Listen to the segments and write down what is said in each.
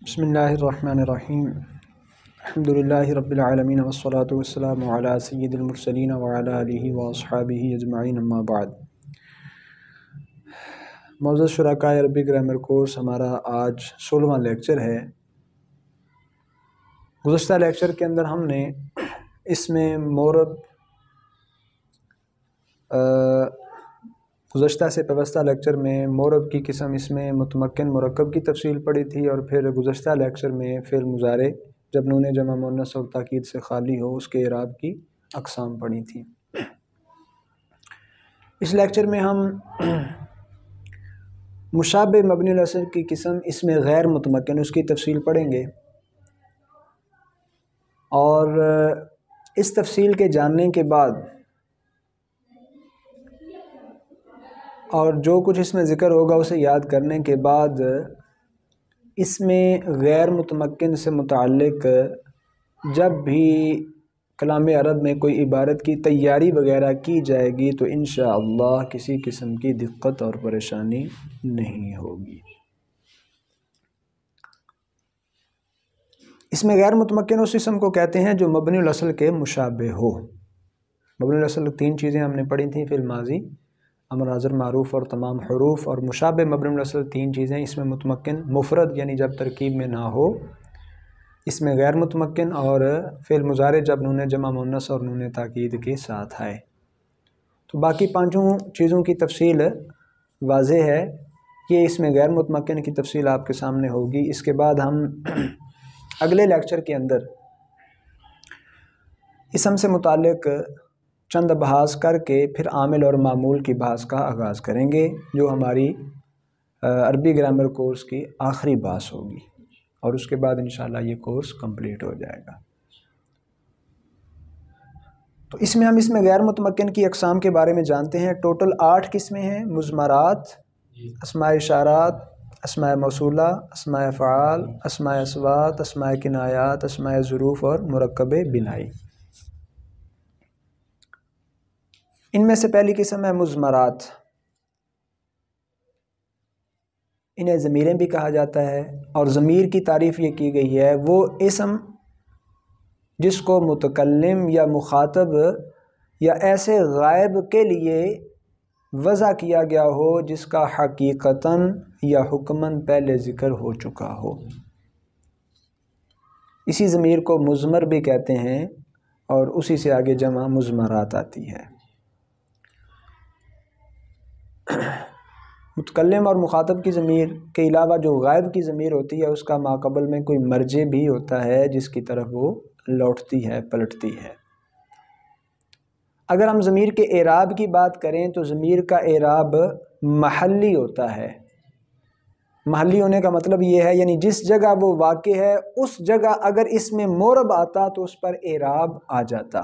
بسم اللہ الرحمن الرحیم الحمد للہ رب العالمین والصلاة والسلام علی سید المرسلین وعلی آلہ واصحابہ اجمعین اما بعد۔ معزز شرکائے عربی گرامر کورس ہمارا آج 16واں لیکچر ہے۔ گزشتہ لیکچر کے اندر ہم نے اس میں گزشتہ سے پیوستہ لیکچر میں مورب کی قسم، اس میں متمکن مرکب کی تفصیل پڑھی تھی، اور پھر گزشتہ لیکچر میں فعل مضارع جب نون جمع مؤنث اور تاکید سے خالی ہو اس کے اعراب کی اقسام پڑھی تھی۔ اس لیکچر میں ہم مشابہ مبنی الاصل کی قسم، اس میں غیر متمکن، اس کی تفصیل پڑھیں گے، اور اس تفصیل کے جاننے کے بعد اور جو کچھ اس میں ذکر ہوگا اسے یاد کرنے کے بعد اس میں غیر متمکن سے متعلق جب بھی کلام عرب میں کوئی عبارت کی تیاری وغیرہ کی جائے گی تو انشاءاللہ کسی قسم کی دقت اور پریشانی نہیں ہوگی۔ اس میں غیر متمکن اس قسم کو کہتے ہیں جو مبنی الاصل کے مشابہ ہو۔ مبنی الاصل 3 چیزیں ہم نے پڑھی تھیں، فعل ماضی، امر حاضر معروف اور تمام حروف، اور مشابہ مبنی الاصل 3 چیزیں، اس میں متمکن مفرد یعنی جب ترکیب میں نہ ہو، اس میں غیر متمکن، اور فعل مضارع جب نون جمع مؤنث اور نون تاکید کے ساتھ آئے۔ تو باقی 5 چیزوں کی تفصیل واضح ہے، یہ اس میں غیر متمکن کی تفصیل آپ کے سامنے ہوگی۔ اس کے بعد ہم اگلے لیکچر کے اندر اسم سے متعلق چند بحث کر کے پھر عامل اور معمول کی بحث کا آغاز کریں گے، جو ہماری عربی گرامر کورس کی آخری بحث ہوگی، اور اس کے بعد انشاءاللہ یہ کورس کمپلیٹ ہو جائے گا۔ تو اس میں ہم غیر متمکن کی اقسام کے بارے میں جانتے ہیں۔ ٹوٹل 8 قسمیں ہیں: مضمرات، اسماء اشارات، اسماء موصولہ، اسماء افعال، اسماء اصوات، اسماء کنایات، اسماء ظروف اور مرکب بنائی۔ ان میں سے پہلی قسم ہے مضمرات۔ انہیں ضمیریں بھی کہا جاتا ہے، اور ضمیر کی تعریف یہ کی گئی ہے وہ اسم جس کو متکلم یا مخاطب یا ایسے غائب کے لیے وضع کیا گیا ہو جس کا حقیقتاً یا حکماً پہلے ذکر ہو چکا ہو۔ اسی ضمیر کو مضمر بھی کہتے ہیں، اور اسی سے آگے جمع مضمرات آتی ہے۔ متکلم اور مخاطب کی ضمیر کے علاوہ جو غائب کی ضمیر ہوتی ہے اس کا ماقبل میں کوئی مرجع بھی ہوتا ہے جس کی طرف وہ لوٹتی ہے، پلٹتی ہے۔ اگر ہم ضمیر کے اعراب کی بات کریں تو ضمیر کا اعراب محلی ہوتا ہے۔ محلی ہونے کا مطلب یہ ہے یعنی جس جگہ وہ واقع ہے اس جگہ اگر اس میں مورب آتا تو اس پر اعراب آ جاتا۔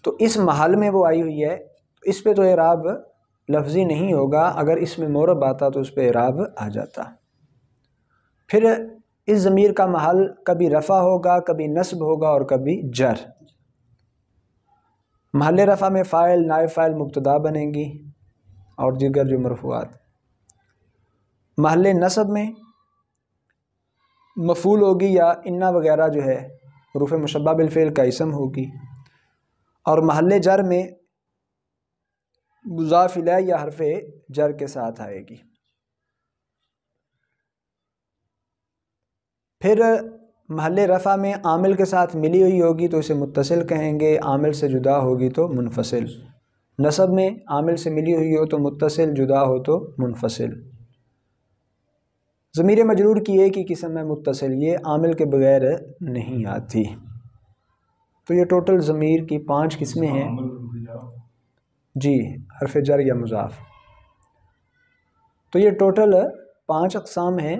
تو اس محل میں وہ آئی ہوئی ہے، اس پہ تو اعراب لفظی نہیں ہوگا، اگر اس میں مورب آتا تو اس پہ اعراب آ جاتا۔ پھر اس ضمیر کا محل کبھی رفع ہوگا، کبھی نصب ہوگا، اور کبھی جر۔ محل رفع میں فاعل، نائب فاعل، مبتدا بنیں گی، اور دیگر جو مرفوعات۔ محل نصب میں مفعول ہوگی، یا انا وغیرہ جو ہے حروف مشبہ بالفعل کا اسم ہوگی، اور محل جر میں مضاف الیہ یا حرف جر کے ساتھ آئے گی۔ پھر محل رفع میں عامل کے ساتھ ملی ہوئی ہوگی تو اسے متصل کہیں گے، عامل سے جدا ہوگی تو منفصل۔ نصب میں عامل سے ملی ہوئی ہو تو متصل، جدا ہو تو منفصل۔ ضمیر مجرور کی ایک ہی قسم ہے متصل، یہ عامل کے بغیر نہیں آتی۔ تو یہ ٹوٹل ضمیر کی 5 قسمیں ہیں۔ جی، حرف جر یا مضاف۔ تو یہ ٹوٹل 5 اقسام ہیں،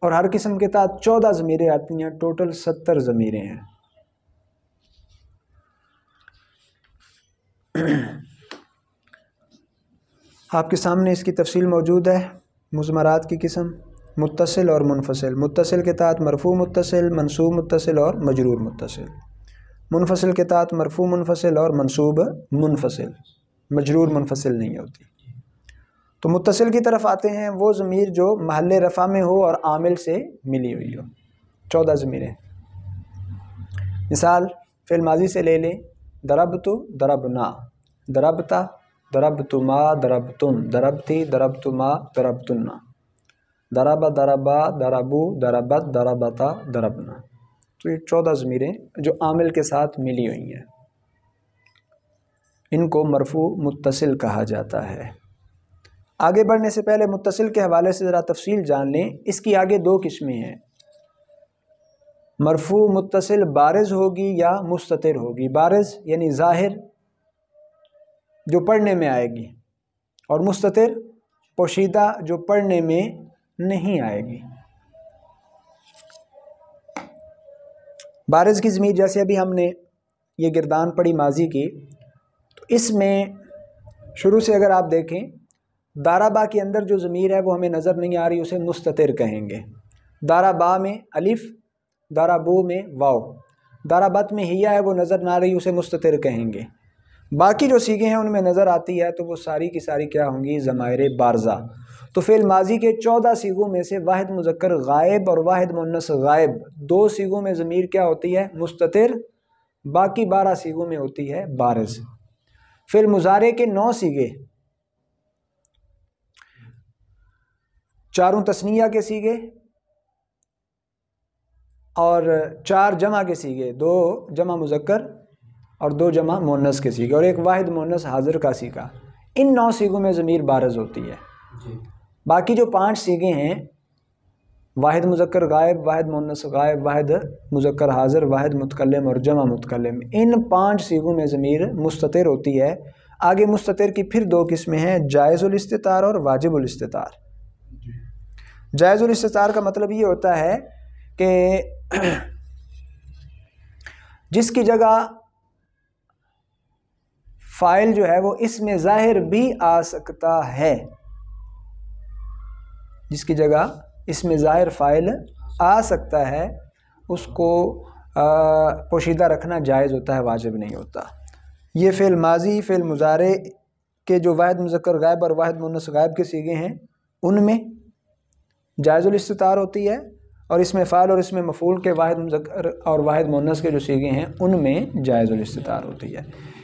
اور ہر قسم کے تحت 14 ضمیریں آتی ہیں، ٹوٹل 70 ضمیریں ہیں۔ آپ کے سامنے اس کی تفصیل موجود ہے۔ مضمرات کی قسم: متصل اور منفصل۔ متصل کے تحت مرفوع متصل، منصوب متصل اور مجرور متصل۔ منفصل کے تحت مرفوع منفصل اور منصوب منفصل، مجرور منفصل نہیں ہوتی۔ تو متصل کی طرف آتے ہیں وہ ضمیر جو محل رفع میں ہو اور عامل سے ملی ہوئی ہو. 14 ضمیریں. مثال فعل ماضی سے لے لیں. ضربت ضربنا، ضربتا ضربتما ضربتم، ضربتی ضربتما ضربتن، ضرب ضربا ضربو ضربت ضربتا ضربنا. تو یہ 14 ضمیریں جو عامل کے ساتھ ملی ہوئی ہیں، ان کو مرفوع متصل کہا جاتا ہے. آگے بڑھنے سے پہلے متصل کے حوالے سے ذرا تفصیل جان لیں. اس کی آگے 2 قسمیں ہیں. مرفوع متصل بارز ہوگی یا مستتر ہوگی. بارز یعنی ظاہر جو پڑھنے میں آئے گی، اور مستتر پوشیدہ جو پڑھنے میں نہیں آئے گی. بارز کی ضمیر جیسے ابھی ہم نے یہ گردان پڑھی ماضی کی، تو اس میں شروع سے اگر آپ دیکھیں دارابا کے اندر جو ضمیر ہے وہ ہمیں نظر نہیں آ رہی، اسے مستتر کہیں گے. دارابا میں الف، دارابو میں واو، دارابت میں ہیا ہے وہ نظر نہ آ رہی، اسے مستتر کہیں گے. باقی جو صیغے ہیں ان میں نظر آتی ہے تو وہ ساری کی ساری کیا ہوں گی؟ ضمائر بارزہ. تو فعل ماضی کے 14 صیغوں میں سے واحد مذکر غائب اور واحد مؤنث غائب 2 صیغوں میں ضمیر کیا ہوتی ہے؟ مستتر. باقی 12 صیغوں میں ہوتی ہے بارز. فعل مضارع کے 9 صیغے، 4 تثنیہ کے صیغے اور 4 جمع کے صیغے، 2 جمع مذکر اور 2 جمع مؤنث کے صیغے اور 1 واحد مؤنث حاضر کا صیغہ. ان 9 صیغوں میں ضمیر بارز ہوتی ہے. باقی جو 5 صیغے ہیں، واحد مذکر غائب، واحد مؤنث غائب، واحد مذکر حاضر، واحد متکلم اور جمع متکلم، ان 5 صیغوں میں ضمیر مستتر ہوتی ہے. آگے مستتر کی پھر 2 قسمیں ہیں، جائز الاستتار اور واجب الاستتار. جائز الاستتار کا مطلب یہ ہوتا ہے کہ جس کی جگہ فاعل جو ہے وہ اس میں ظاہر بھی آ سکتا ہے، جس کی جگہ اس میں ظاہر فاعل آ سکتا ہے، اس کو پوشیدہ رکھنا جائز ہوتا ہے، واجب نہیں ہوتا. یہ فعل ماضی، فعل مضارع کے جو واحد مذکر غائب اور واحد مؤنث غائب کے صیغے ہیں ان میں جائز الاستتار ہوتی ہے، اور اس میں فاعل اور اس میں مفعول کے واحد مذکر اور واحد مؤنث کے جو صیغے ہیں ان میں جائز الاستتار ہوتی ہے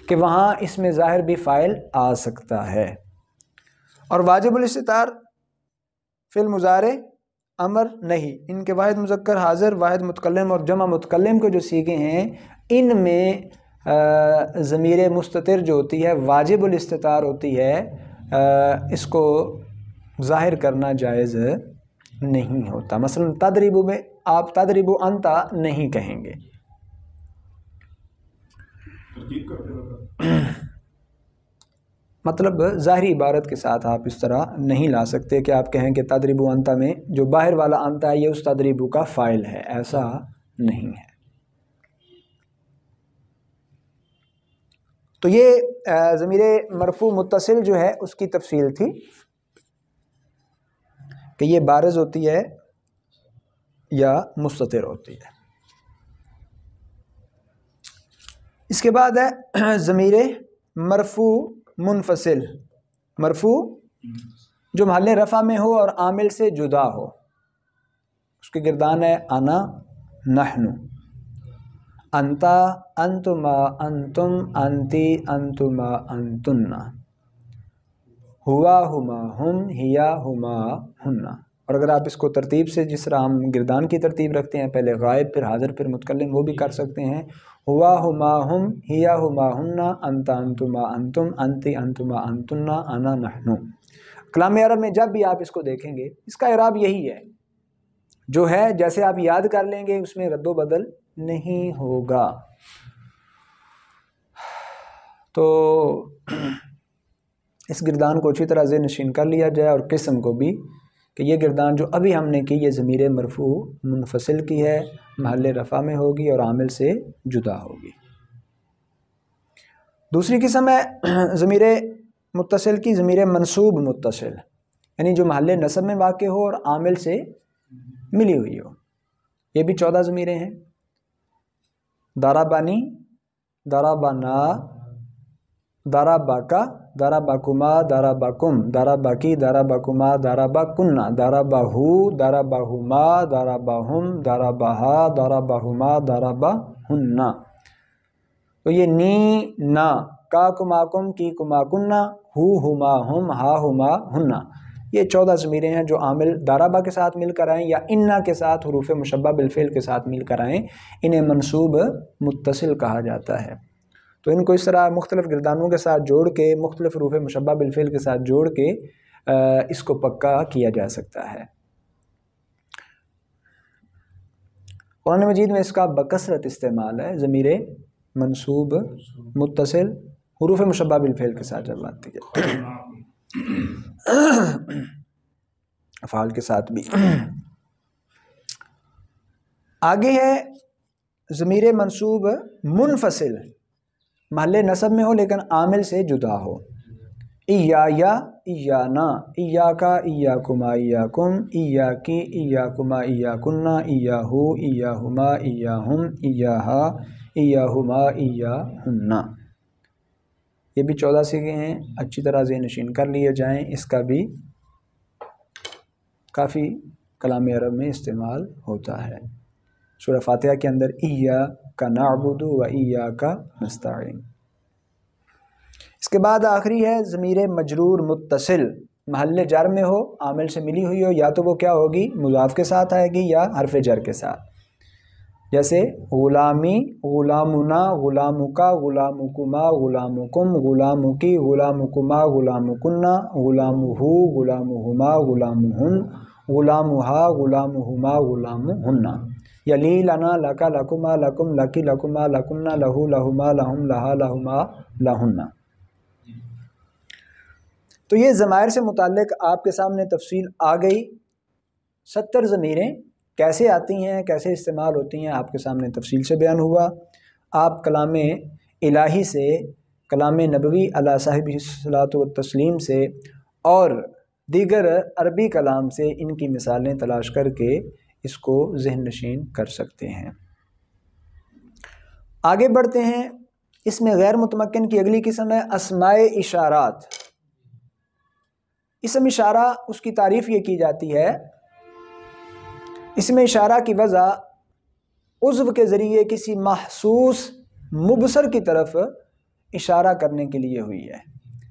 کہ وہاں اس میں ظاہر بھی فاعل آ سکتا ہے. اور واجب الاستتار فعل مضارع، امر، نہیں، ان کے واحد مذکر حاضر، واحد متکلم اور جمع متکلم کے جو صیغے ہیں ان میں ضمیر مستتر جو ہوتی ہے واجب الاستتار ہوتی ہے، اس کو ظاہر کرنا جائز نہیں ہوتا. مثلا تضرب میں آپ تضرب انت نہیں کہیں گے. مطلب ظاہری عبارت کے ساتھ آپ اس طرح نہیں لا سکتے کہ آپ کہیں کہ تضرب انت میں جو باہر والا انت ہے یہ اس تضرب کا فاعل ہے، ایسا نہیں ہے. تو یہ ضمیر مرفوع متصل جو ہے اس کی تفصیل تھی کہ یہ بارز ہوتی ہے یا مستتر ہوتی ہے. اس کے بعد ہے ضمیر مرفوع منفصل. مرفوع جو محل رفع میں ہو اور عامل سے جدا ہو، اس کے گردان ہے انا، نحن، انتا، انتما، انتم، انتی، انتما، انتن، ہوا، ہما، ہم، ہیا، ہما، ہن. اور اگر آپ اس کو ترتیب سے جس طرح ہم گردان کی ترتیب رکھتے ہیں، پہلے غائب پھر حاضر پھر متکلم، وہ بھی کر سکتے ہیں. ہوا، ہما، ہم، ہیا، ہما، ہن، انتا، انتما، انتم، انتی، انتما، انتن، انا، نحن. کلام عرب میں جب بھی آپ اس کو دیکھیں گے اس کا اعراب یہی ہے، جو ہے جیسے آپ یاد کر لیں گے، اس میں رد و بدل نہیں ہوگا. تو اس گردان کو اچھی طرح ذہن نشین کر لیا جائے، اور قسم کو بھی کہ یہ گردان جو ابھی ہم نے کی یہ ضمیر مرفوع منفصل کی ہے، محل رفع میں ہوگی اور عامل سے جدا ہوگی. دوسری قسم ہے ضمیر متصل کی ضمیر منصوب متصل، یعنی جو محل نصب میں واقع ہو اور عامل سے ملی ہوئی ہو. یہ بھی 14 ضمیریں ہیں. دارابانی، دارابانا، داراباکا، ضربکما ضربکم ضربکی ضربکما ضربکنہ ضربہو ضربہما ضربہم ضربہا ضربہما ضربہن. تو یہ نی نا کا کماکم کی کماکنہ ہو ہما ہم ہا ہما ہنہ، یہ 14 ضمیریں ہیں جو عامل ضربہ کے ساتھ مل کر آئیں یا انا کے ساتھ حروف مشبہ بالفعل کے ساتھ مل کر آئیں، انہیں منصوب متصل کہا جاتا ہے. تو ان کو اس طرح مختلف گردانوں کے ساتھ جوڑ کے، مختلف حروف مشبہ بالفعل کے ساتھ جوڑ کے اس کو پکا کیا جا سکتا ہے. قرآن مجید میں اس کا بکثرت استعمال ہے، ضمیر منصوب متصل حروف مشبہ بالفعل کے ساتھ جب آتی ہے، افعال کے ساتھ بھی. آگے ہے ضمیر منصوب منفصل، محل نصب میں ہو لیکن عامل سے جدا ہو. ایایا ایانا ایاکا ایاکما ایاکم ایاکی ایاکما ایاکنہ ایاہو ایاہما ایاہم ایاہا ایاہما ایاہن. یہ بھی 14 صیغے ہیں، اچھی طرح ذہن نشین کر لیے جائیں. اس کا بھی کافی کلام عرب میں استعمال ہوتا ہے. سورہ فاتحہ کے اندر ایاک نعبد و ایاک نستعین. اس کے بعد آخری ہے ضمیر مجرور متصل، محل جر میں ہو، عامل سے ملی ہوئی ہو، یا تو وہ کیا ہوگی مضاف کے ساتھ آئے گی یا حرف جر کے ساتھ. جیسے غلامی غلامنا غلامکا غلامکما غلامکم غلامکی غلامکما غلامکنہ غلامہو غلامہما غلامہن غلامہا غلامہما غلامہن. یلی لنا لکا لکما لکم لکی لکما لکنہ لہو لہما لہم لہا لہما لہن. تو یہ ضمائر سے متعلق آپ کے سامنے تفصیل آ گئی. 70 ضمیریں کیسے آتی ہیں، کیسے استعمال ہوتی ہیں، آپ کے سامنے تفصیل سے بیان ہوا. آپ کلام الہی سے، کلام نبوی علی صاحب الصلاۃ والتسلیم سے اور دیگر عربی کلام سے ان کی مثالیں تلاش کر کے اس کو ذہن نشین کر سکتے ہیں. آگے بڑھتے ہیں. اس میں غیر متمکن کی اگلی قسم ہے اسماء اشارات. اسم اشارہ، اس کی تعریف یہ کی جاتی ہے، اسم اشارہ کی وضع عضو کے ذریعے کسی محسوس مبصر کی طرف اشارہ کرنے کے لیے ہوئی ہے.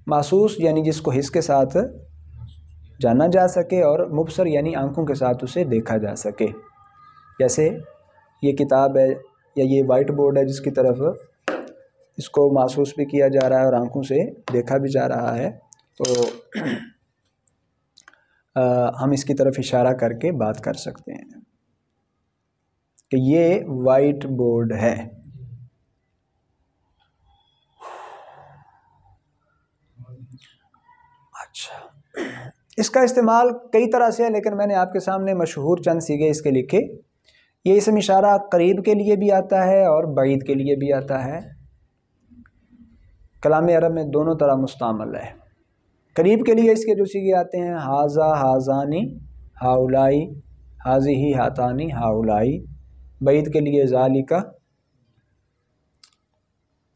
محسوس یعنی جس کو حس کے ساتھ جانا جا سکے، اور مبصر یعنی آنکھوں کے ساتھ اسے دیکھا جا سکے. جیسے یہ کتاب ہے یا یہ وائٹ بورڈ ہے جس کی طرف اس کو محسوس بھی کیا جا رہا ہے اور آنکھوں سے دیکھا بھی جا رہا ہے، تو ہم اس کی طرف اشارہ کر کے بات کر سکتے ہیں کہ یہ وائٹ بورڈ ہے. اچھا، اس کا استعمال کئی طرح سے ہے، لیکن میں نے آپ کے سامنے مشہور چند صیغے اس کے لکھے. یہ اسم اشارہ قریب کے لیے بھی آتا ہے اور بعید کے لیے بھی آتا ہے. کلام عرب میں دونوں طرح مستعمل ہے. قریب کے لیے اس کے جو صیغے آتے ہیں ہاذا ہاذانی ہاؤلائی ہاذیہی ہاتانی ہاؤلائی. بعید کے لیے ذالکا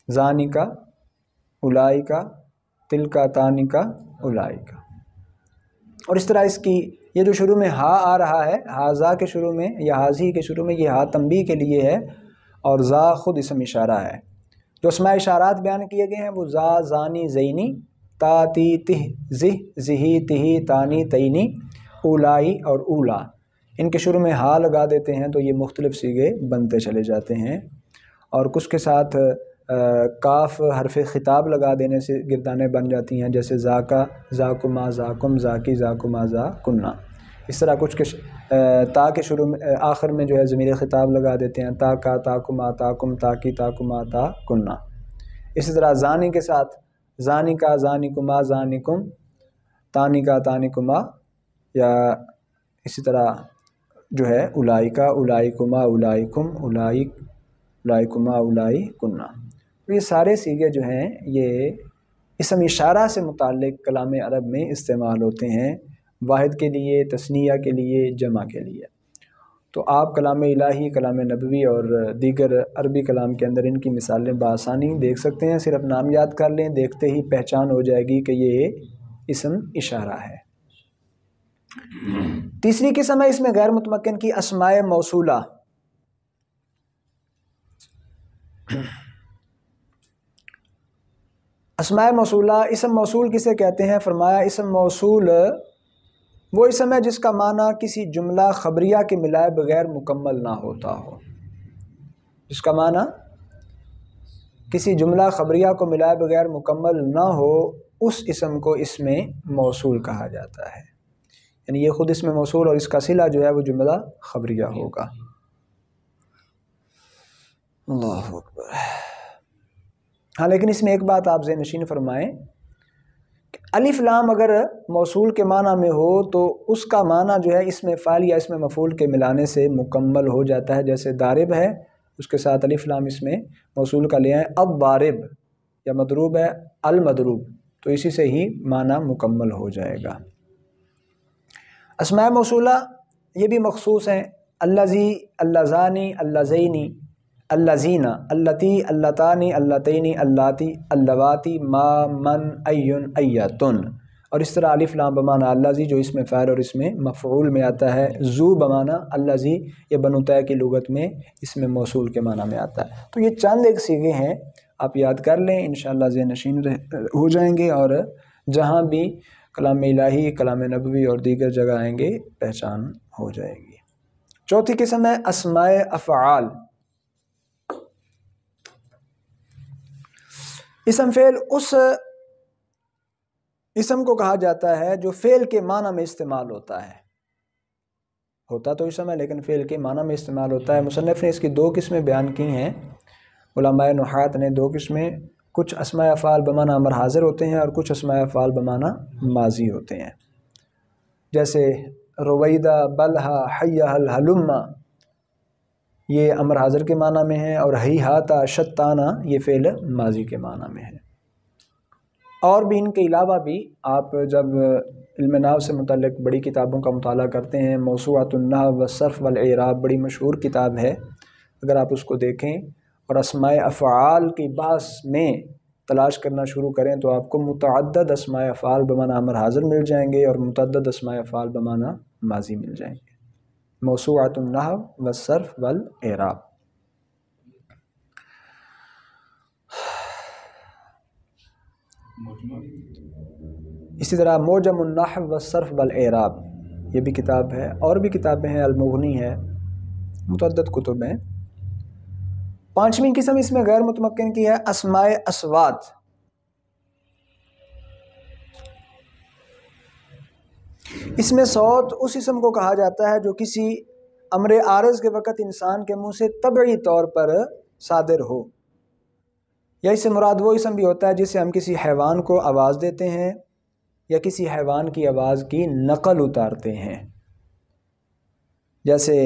ذانکا اولائکا تلکا تانکا اولائکا. اور اس طرح اس کی یہ جو شروع میں ہا آ رہا ہے، ہاذا کے شروع میں یا ہاذی کے شروع میں، یہ ہا تنبیہ کے لیے ہے، اور ذا خود اسم اشارہ ہے. جو اسماء اشارات بیان کیے گئے ہیں وہ ذا زانی زینی تا تی تہ زہ زہی تہی تانی تینی اولائی اور اولا. ان کے شروع میں ہا لگا دیتے ہیں تو یہ مختلف صیغے بنتے چلے جاتے ہیں، اور کچھ کے ساتھ کاف حرف خطاب لگا دینے سے گردانیں بن جاتی ہیں، جیسے ذاکا ذاکما ذاکم ذاکی ذاکما ذاکنہ. اس طرح کچھ کے تا کے شروع میں آخر میں جو ہے ضمیر خطاب لگا دیتے ہیں، تا کا تاکما تاکم تاکی تاکما تاکنہ. اسی طرح زانی کے ساتھ زانکا زانکما زانکم تانکا تانکما، یا اسی طرح جو ہے اولائکا اولائکما اولائکم اولائک اولائکما اولائکنہ. تو یہ سارے صیغے جو ہیں یہ اسم اشارہ سے متعلق کلام عرب میں استعمال ہوتے ہیں، واحد کے لیے، تثنیہ کے لیے، جمع کے لیے. تو آپ کلام الہی، کلام نبوی اور دیگر عربی کلام کے اندر ان کی مثالیں بآسانی دیکھ سکتے ہیں، صرف نام یاد کر لیں، دیکھتے ہی پہچان ہو جائے گی کہ یہ اسم اشارہ ہے۔ تیسری قسم ہے اس میں غیر متمکن کی اسماء موصولہ۔ اسماء موصولہ، اسم موصول کسے کہتے ہیں؟ فرمایا اسم موصول وہ اسم ہے جس کا معنی کسی جملہ خبریہ کے ملائے بغیر مکمل نہ ہوتا ہو، جس کا معنی کسی جملہ خبریہ کو ملائے بغیر مکمل نہ ہو، اس اسم کو اسم موصول کہا جاتا ہے، یعنی یہ خود اسم موصول اور اس کا صلہ جو ہے وہ جملہ خبریہ ہوگا۔ اللہ اکبر۔ ہاں لیکن اس میں ایک بات آپ ذہن نشین فرمائیں کہ الف لام اگر موصول کے معنی میں ہو تو اس کا معنی جو ہے اسم فاعل یا اسم مفعول کے ملانے سے مکمل ہو جاتا ہے، جیسے دارب ہے اس کے ساتھ الف لام اس میں موصول کا لے آئیں، الضارب، یا مضروب ہے المضروب، تو اسی سے ہی معنی مکمل ہو جائے گا۔ اسماء موصولہ یہ بھی مخصوص ہیں، اللذی، اللذانی، اللذینی، اللذینہ، اللتی، اللتانی، اللتینی، اللاتی، اللواتی، ما، من، این، ایتن، اور اس طرح الف لام بمعنی اللذی جو اس میں فاعل اور اس میں مفعول میں آتا ہے، ذو بمعنی اللذی یہ بنو طے کی لغت میں اس میں موصول کے معنی میں آتا ہے۔ تو یہ چند ایک صیغے ہیں، آپ یاد کر لیں، انشاءاللہ ذہن نشین ہو جائیں گے، اور جہاں بھی کلام الہی، کلام نبوی اور دیگر جگہ آئیں گے پہچان ہو جائے گی۔ چوتھی قسم ہے اسماء افعال۔ اسم فعل اس اسم کو کہا جاتا ہے جو فعل کے معنی میں استعمال ہوتا ہے، ہوتا تو اسم ہے لیکن فعل کے معنی میں استعمال ہوتا ہے۔ مصنف نے اس کی دو قسمیں بیان کی ہیں، علماء نحات نے دو قسمیں، کچھ اسماء افعال بمعنی امر حاضر ہوتے ہیں اور کچھ اسماء افعال بمعنی ماضی ہوتے ہیں، جیسے رویدہ، بلہا، حیہ، ہلما، یہ امر حاضر کے معنی میں ہیں، اور ہیہاتا، شتانا یہ فعل ماضی کے معنی میں ہے۔ اور بھی ان کے علاوہ بھی آپ جب علم نحو سے متعلق بڑی کتابوں کا مطالعہ کرتے ہیں، موسوعۃ النحو والصرف والاعراب بڑی مشہور کتاب ہے، اگر آپ اس کو دیکھیں اور اسماء افعال کی بحث میں تلاش کرنا شروع کریں تو آپ کو متعدد اسماء افعال بمعنی امر حاضر مل جائیں گے اور متعدد اسماء افعال بمعنی ماضی مل جائیں گے۔ موسوعۃ النحو والصرف والاعراب۔ اسی طرح معجم النحو والصرف والاعراب یہ بھی کتاب ہے، اور بھی کتابیں ہیں، المغنی ہے، متعدد کتب ہیں۔ پانچویں قسم اس میں غیر متمکن کی ہے اسماء اصوات۔ اس میں صوت اس اسم کو کہا جاتا ہے جو کسی امر عارض کے وقت انسان کے منہ سے طبعی طور پر صادر ہو، یا اس سے مراد وہ اسم بھی ہوتا ہے جس سے ہم کسی حیوان کو آواز دیتے ہیں یا کسی حیوان کی آواز کی نقل اتارتے ہیں، جیسے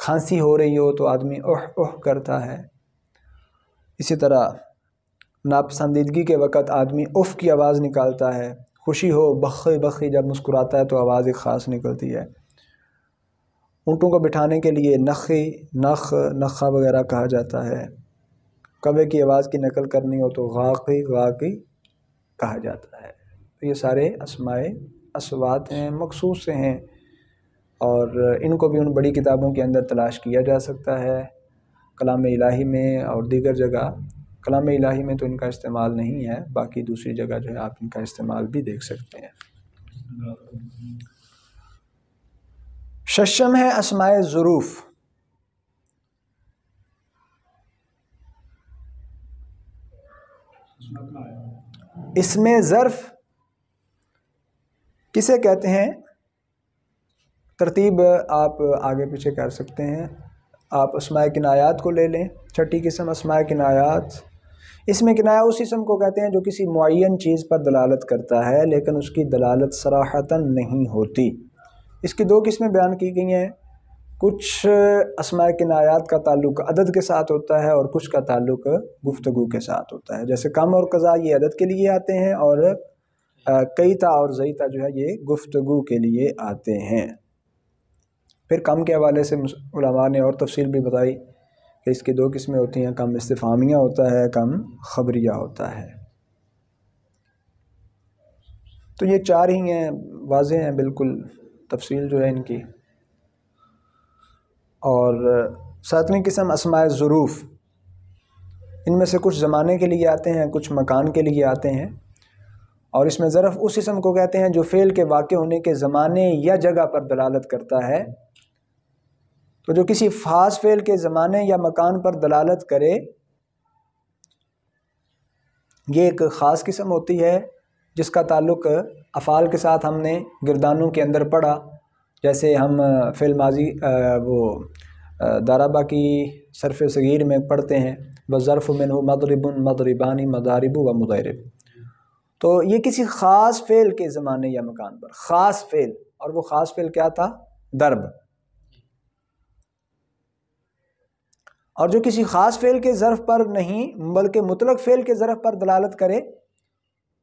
کھانسی ہو رہی ہو تو آدمی اوہ اوہ کرتا ہے، اسی طرح ناپسندیدگی کے وقت آدمی اف کی آواز نکالتا ہے، خوشی ہو بخی بخی جب مسکراتا ہے تو آواز ایک خاص نکلتی ہے۔ اونٹوں کو بٹھانے کے لیے نخی، نخ، نخا وغیرہ کہا جاتا ہے۔ کوے کی آواز کی نقل کرنی ہو تو غاقی، غاقی کہا جاتا ہے۔ یہ سارے اسماء اصوات ہیں، مخصوص سے ہیں، اور ان کو بھی ان بڑی کتابوں کے اندر تلاش کیا جا سکتا ہے، کلام الہی میں اور دیگر جگہ۔ کلام الہی میں تو ان کا استعمال نہیں ہے، باقی دوسری جگہ جو ہے آپ ان کا استعمال بھی دیکھ سکتے ہیں۔ ششم ہے اسماء ظروف۔ اسم ظرف کسے کہتے ہیں؟ ترتیب آپ آگے پیچھے کر سکتے ہیں۔ آپ اسماء کنایات کو لے لیں، چھٹی قسم اسماء کنایات۔ اس میں کنایہ اس اسم کو کہتے ہیں جو کسی معین چیز پر دلالت کرتا ہے لیکن اس کی دلالت صراحتاً نہیں ہوتی۔ اس کی دو قسمیں بیان کی گئی ہیں، کچھ اسماء کنایات کا تعلق عدد کے ساتھ ہوتا ہے اور کچھ کا تعلق گفتگو کے ساتھ ہوتا ہے، جیسے کم اور قضا یہ عدد کے لیے آتے ہیں، اور کیتا اور زیتا جو ہے یہ گفتگو کے لیے آتے ہیں۔ پھر کم کے حوالے سے علماء نے اور تفصیل بھی بتائی کہ اس کی 2 قسمیں ہوتی ہیں، کم استفہامیہ ہوتا ہے، کم خبریہ ہوتا ہے۔ تو یہ 4 ہی ہیں، واضح ہیں بالکل تفصیل جو ہے ان کی۔ اور 7ویں قسم اسماء ظروف، ان میں سے کچھ زمانے کے لیے آتے ہیں، کچھ مکان کے لیے آتے ہیں، اور اس میں ظرف اس اسم کو کہتے ہیں جو فعل کے واقع ہونے کے زمانے یا جگہ پر دلالت کرتا ہے۔ تو جو کسی خاص فعل کے زمانے یا مکان پر دلالت کرے، یہ ایک خاص قسم ہوتی ہے جس کا تعلق افعال کے ساتھ ہم نے گردانوں کے اندر پڑھا، جیسے ہم فعل ماضی ضربہ کی صرف صغیر میں پڑھتے ہیں، وظرف منہ مضرب مضربان مضارب و مضارب۔ تو یہ کسی خاص فعل کے زمانے یا مکان پر، خاص فعل، اور وہ خاص فعل کیا تھا؟ ضرب۔ اور جو کسی خاص فعل کے ظرف پر نہیں بلکہ مطلق فعل کے ظرف پر دلالت کرے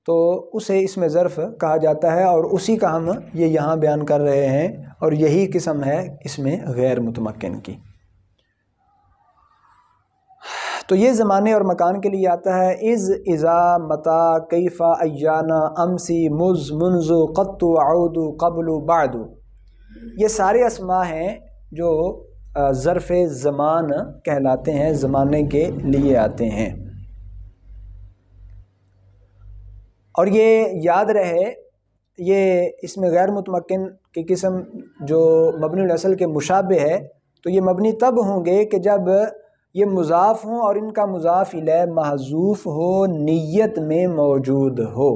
تو اسے اسم ظرف کہا جاتا ہے، اور اسی کا ہم یہ یہاں بیان کر رہے ہیں، اور یہی قسم ہے اس میں غیر متمکن کی۔ تو یہ زمانے اور مکان کے لیے آتا ہے، اذ، اذا، متا، کیف، ایانا، امسی، مز، منذ، قط، عود، قبل، بعد۔ یہ سارے اسماء ہیں جو ظرف زمان کہلاتے ہیں، زمانے کے لیے آتے ہیں۔ اور یہ یاد رہے، یہ اس میں غیر متمکن کی قسم جو مبنی الاصل کے مشابہ ہے، تو یہ مبنی تب ہوں گے کہ جب یہ مضاف ہوں اور ان کا مضاف الیہ محذوف ہو، نیت میں موجود ہو۔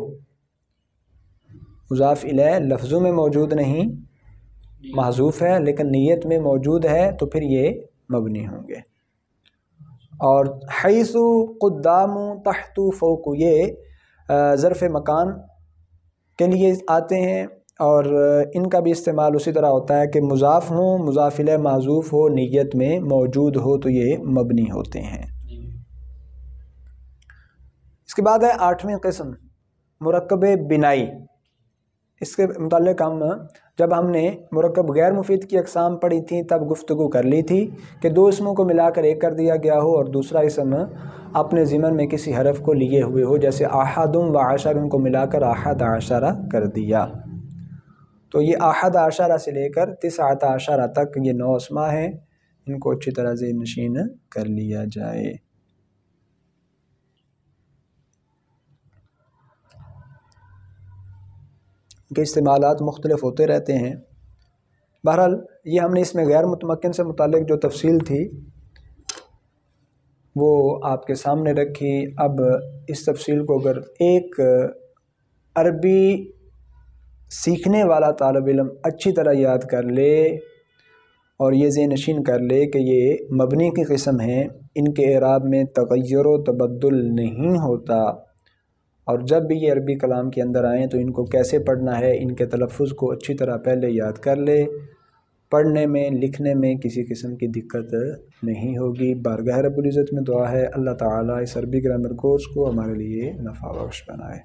مضاف الیہ لفظوں میں موجود نہیں، محذوف ہے، لیکن نیت میں موجود ہے، تو پھر یہ مبنی ہوں گے۔ اور حیث، قدام، تحت، فوق، یہ ظرف مکان کے لیے آتے ہیں، اور ان کا بھی استعمال اسی طرح ہوتا ہے کہ مضاف ہوں، مضاف الیہ محذوف ہو، نیت میں موجود ہو، تو یہ مبنی ہوتے ہیں۔ اس کے بعد ہے 8ویں قسم، مرکب بنائی۔ اس کے متعلق جب ہم نے مرکب غیر مفید کی اقسام پڑھی تھیں تب گفتگو کر لی تھی کہ 2 اسموں کو ملا کر ایک کر دیا گیا ہو اور دوسرا اسم اپنے ضمن میں کسی حرف کو لیے ہوئے ہو، جیسے احد و عشر کو ملا کر احد عشرہ کر دیا۔ تو یہ احد عشرہ سے لے کر 19 عشرہ تک یہ 9 اسماء ہیں، ان کو اچھی طرح ذہن نشین کر لیا جائے۔ کے استعمالات مختلف ہوتے رہتے ہیں۔ بہرحال یہ ہم نے اس میں غیر متمکن سے متعلق جو تفصیل تھی وہ آپ کے سامنے رکھی۔ اب اس تفصیل کو اگر ایک عربی سیکھنے والا طالب علم اچھی طرح یاد کر لے اور یہ ذہن نشین کر لے کہ یہ مبنی کی قسم ہیں، ان کے اعراب میں تغیر و تبدل نہیں ہوتا، اور جب بھی یہ عربی کلام کے اندر آئیں تو ان کو کیسے پڑھنا ہے، ان کے تلفظ کو اچھی طرح پہلے یاد کر لے، پڑھنے میں لکھنے میں کسی قسم کی دقت نہیں ہوگی۔ بارگاہ رب العزت میں دعا ہے اللہ تعالیٰ اس عربی گرامر کورس کو ہمارے لیے نفع بخش بنائے۔